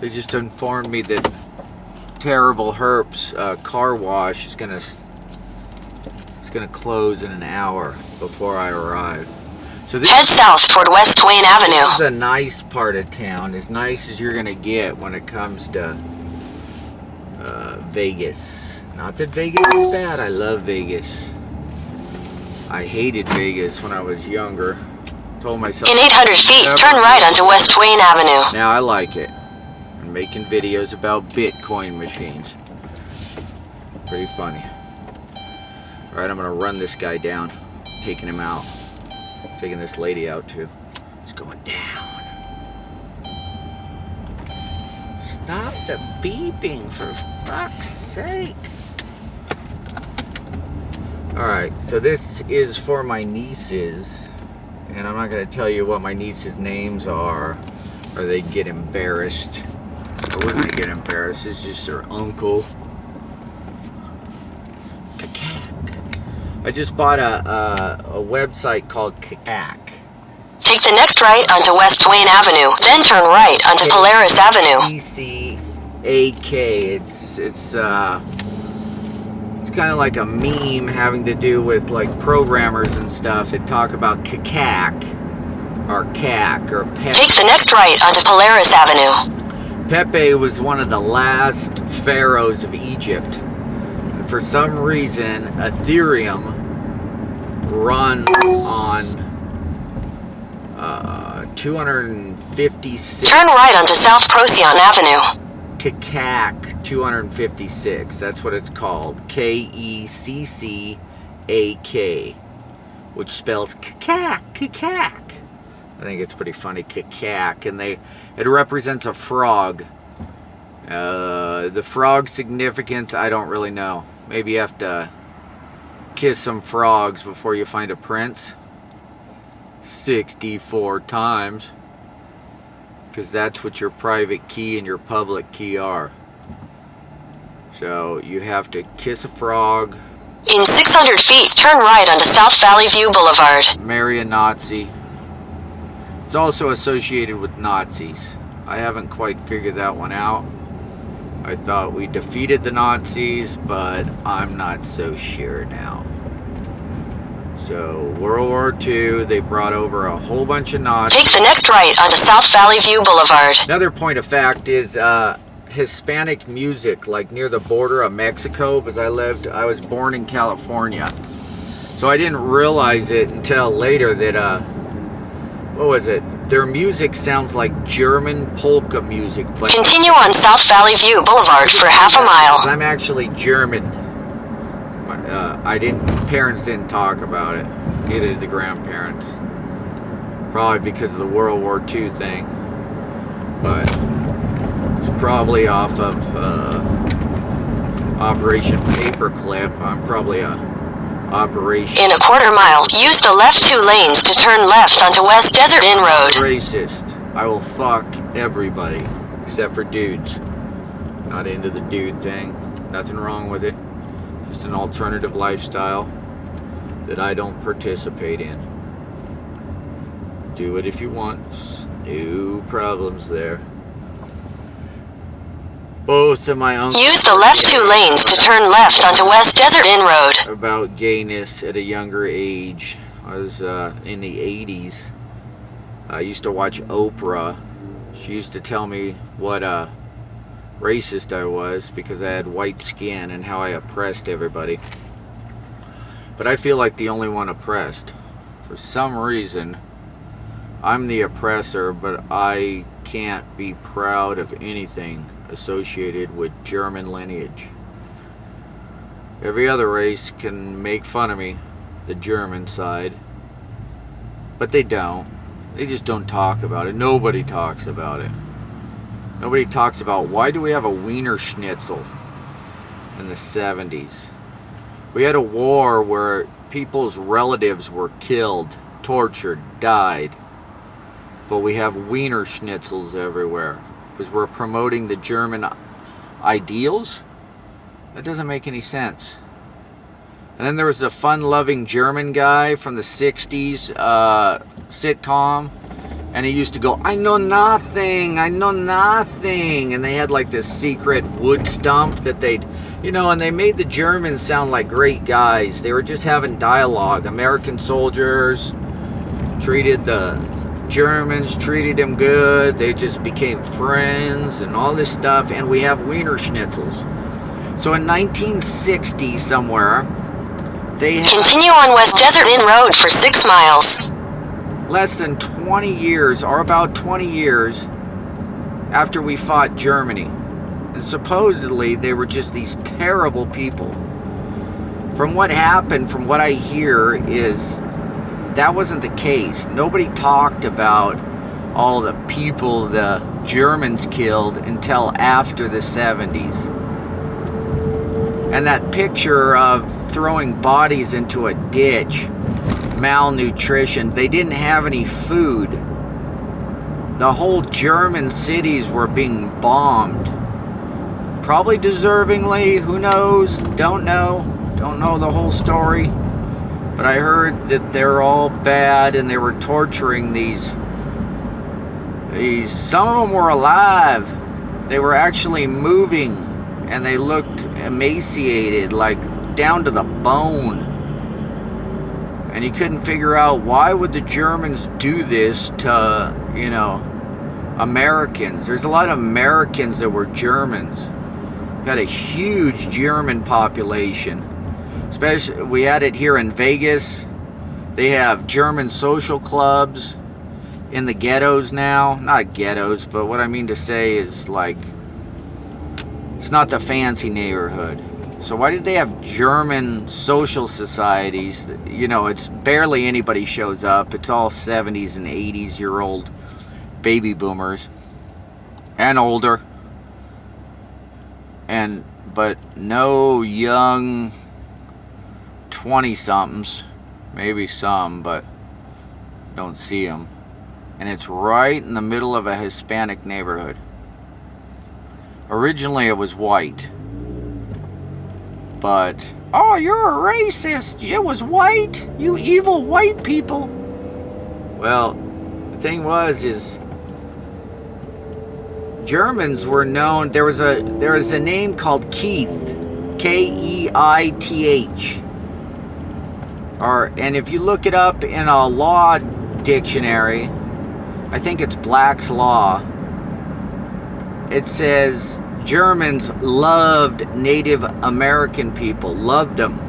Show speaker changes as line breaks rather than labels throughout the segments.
They just informed me that Terrible Herp's car wash is gonna close in an hour before I arrive. So this
head south toward West Twain Avenue.
This is a nice part of town, as nice as you're gonna get when it comes to Vegas. Not that Vegas is bad. I love Vegas. I hated Vegas when I was younger. Told myself
in 800 feet, turn right onto West Twain Avenue.
Now I like it. I'm making videos about Bitcoin machines. Pretty funny. Alright, I'm gonna run this guy down. Taking him out. Taking this lady out too. He's going down. Stop the beeping, for fuck's sake. Alright, so this is for my nieces. And I'm not going to tell you what my nieces' names are, or they get embarrassed. Or we're going to get embarrassed. It's just their uncle. I just bought a website called CANT.
Take the next right onto West Twain Avenue, then turn right onto Polaris Avenue.
TIK. It's kind of like a meme having to do with like programmers and stuff that talk about CAC or CAC or Pepe.
Take the next right onto Polaris Avenue.
Pepe was one of the last pharaohs of Egypt. And for some reason, Ethereum runs on 256.
Turn right onto South Procyon Avenue.
CAC 256. That's what it's called. KECCAK, which spells CAC. I think it's pretty funny, CAC, and it represents a frog. The frog significance, I don't really know. Maybe you have to kiss some frogs before you find a prince. 64 times. Because that's what your private key and your public key are. So you have to kiss a frog.
In 600 feet, turn right onto South Valley View Boulevard.
Marry a Nazi. It's also associated with Nazis. I haven't quite figured that one out. I thought we defeated the Nazis, but I'm not so sure now. So, World War II, they brought over a whole bunch of Nazis.
Take the next right onto South Valley View Boulevard.
Another point of fact is Hispanic music, like near the border of Mexico, because I was born in California. So I didn't realize it until later that, what was it? Their music sounds like German polka music. But
continue on South Valley View Boulevard for half a mile.
I'm actually German. Parents didn't talk about it. Neither did the grandparents. Probably because of the World War II thing. But it's probably off of Operation Paperclip. I'm probably a Operation...
In a quarter mile, use the left 2 lanes to turn left onto West Desert Inn Road.
Racist. I will fuck everybody. Except for dudes. Not into the dude thing. Nothing wrong with it. Just an alternative lifestyle that I don't participate in. Do it if you want. No problems there. Both of my uncles...
Use the left 2 lanes to turn left onto West Desert Inn Road.
About gayness at a younger age. I was in the 80s. I used to watch Oprah. She used to tell me what racist I was because I had white skin and how I oppressed everybody. But I feel like the only one oppressed. For some reason, I'm the oppressor, but I can't be proud of anything associated with German lineage. Every other race can make fun of me, the German side, but they don't. They just don't talk about it. Nobody talks about it. Nobody talks about why do we have a Wiener Schnitzel in the 70s. We had a war where people's relatives were killed, tortured, died. But we have Wiener Schnitzels everywhere because we're promoting the German ideals? That doesn't make any sense. And then there was a fun-loving German guy from the 60s sitcom. And he used to go, I know nothing, I know nothing. And they had like this secret wood stump that they'd, you know, and they made the Germans sound like great guys. They were just having dialogue. American soldiers treated the Germans, treated them good. They just became friends and all this stuff. And we have Wiener Schnitzels. So in 1960 somewhere, they had...
Continue on West Desert Inn Road for 6 miles.
Less than 20 years, or about 20 years, after we fought Germany. And supposedly they were just these terrible people. From what happened, from what I hear, is that wasn't the case. Nobody talked about all the people the Germans killed until after the 70s. And that picture of throwing bodies into a ditch, malnutrition, they didn't have any food. The whole German cities were being bombed. Probably deservingly, who knows? Don't know the whole story. But I heard that they're all bad and they were torturing these, some of them were alive. They were actually moving and they looked emaciated, like down to the bone. And you couldn't figure out, why would the Germans do this to, you know, Americans? There's a lot of Americans that were Germans. We had a huge German population. Especially, we had it here in Vegas. They have German social clubs in the ghettos now. Not ghettos, but what I mean to say is, like, it's not the fancy neighborhood. So why did they have German social societies? You know, it's barely anybody shows up. It's all 70s and 80s year old baby boomers and older. But no young 20-somethings. Maybe some, but don't see them. And it's right in the middle of a Hispanic neighborhood. Originally it was white. But, oh, you're a racist. It was white. You evil white people. Well, the thing is Germans were known. There was a name called Keith, Keith. And if you look it up in a law dictionary, I think it's Black's Law. It says Germans loved Native American people, loved them.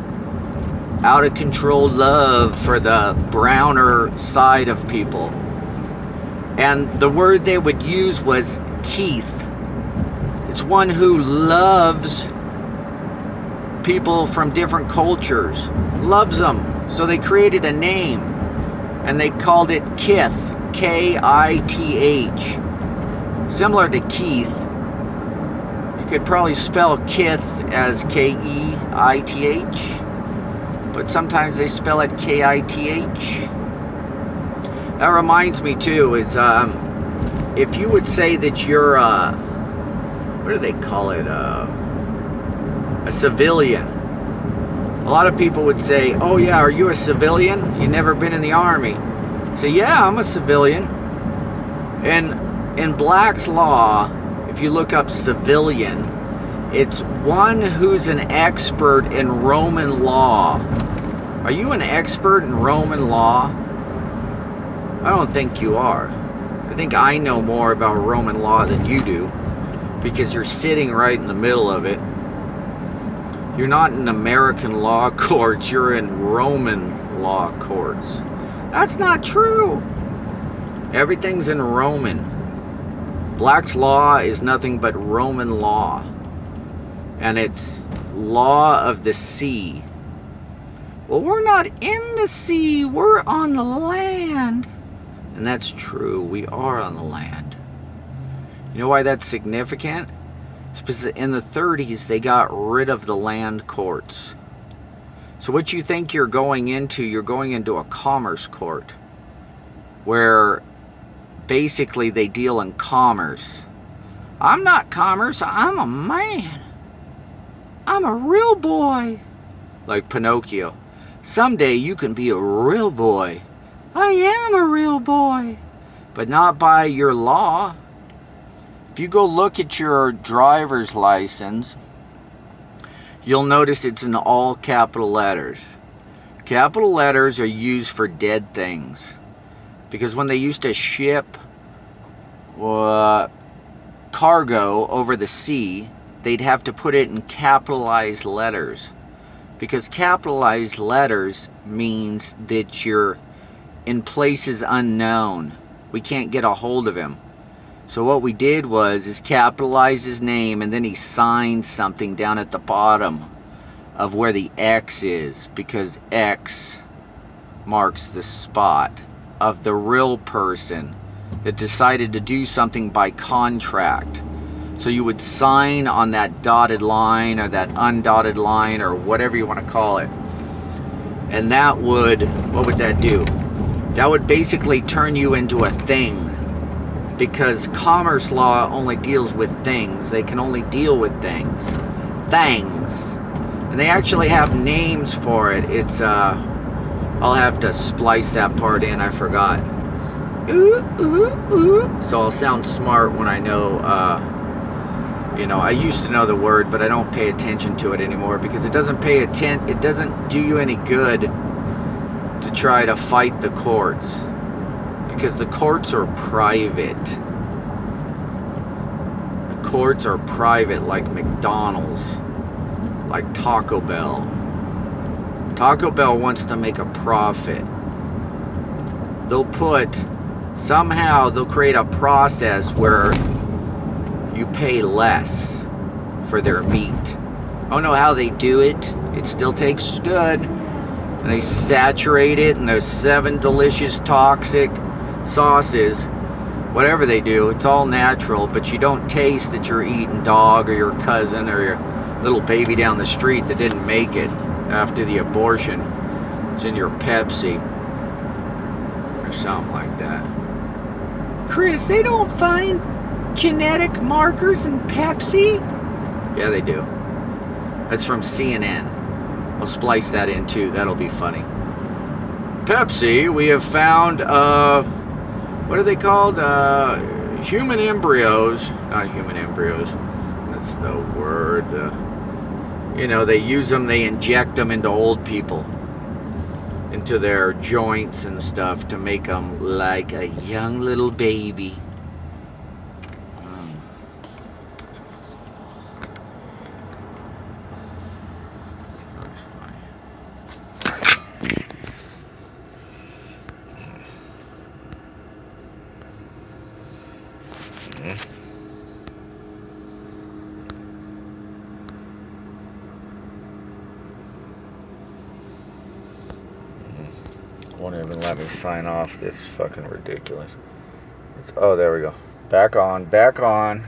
Out of control love for the browner side of people. And the word they would use was Keith. It's one who loves people from different cultures, loves them. So they created a name and they called it Kith, K-I-T-H. Similar to Keith. You could probably spell Kith as K-E-I-T-H, but sometimes they spell it K-I-T-H. That reminds me too, is if you would say that you're what do they call it, a civilian. A lot of people would say, oh yeah, are you a civilian? You've never been in the army. So yeah, I'm a civilian. And in Black's Law, if you look up civilian, it's one who's an expert in Roman law. Are you an expert in Roman law? I don't think you are. I think I know more about Roman law than you do, because you're sitting right in the middle of it. You're not in American law courts, you're in Roman law courts. That's not true. Everything's in Roman. Black's Law is nothing but Roman law. And it's law of the sea. Well, we're not in the sea, we're on the land. And that's true, we are on the land. You know why that's significant? It's because in the 30s, they got rid of the land courts. So what you think you're going into a commerce court, where basically they deal in commerce. I'm not commerce, I'm a man. I'm a real boy. Like Pinocchio. Someday you can be a real boy. I am a real boy. but not by your law. If you go look at your driver's license, you'll notice it's in all capital letters. Capital letters are used for dead things. Because when they used to ship cargo over the sea, they'd have to put it in capitalized letters. Because capitalized letters means that you're in places unknown. We can't get a hold of him. So what we did is capitalize his name, and then he signed something down at the bottom of where the X is, because X marks the spot of the real person that decided to do something by contract. So you would sign on that dotted line or that undotted line or whatever you want to call it. And that would, what would that do? That would basically turn you into a thing. Because commerce law only deals with things. They can only deal with things. Things. And they actually have names for it. It's, I'll have to splice that part in, I forgot. Ooh, ooh, ooh. So I'll sound smart when I know, I used to know the word, but I don't pay attention to it anymore because it doesn't it doesn't do you any good to try to fight the courts. Because the courts are private. The courts are private, like McDonald's, like Taco Bell. Taco Bell wants to make a profit. Somehow they'll create a process where you pay less for their meat. I don't know how they do it. It still tastes good. And they saturate it in those 7 delicious toxic sauces. Whatever they do, it's all natural, but you don't taste that you're eating dog or your cousin or your little baby down the street that didn't make it after the abortion. It's in your Pepsi or something like that. Chris, they don't find genetic markers in Pepsi? Yeah, they do. That's from CNN. I'll splice that in too. That'll be funny. Pepsi, we have found, what are they called? Human embryos. Not human embryos. That's the word. They use them, they inject them into old people. Into their joints and stuff to make them like a young little baby. Won't even let me sign off. This is fucking ridiculous. Oh, there we go. Back on.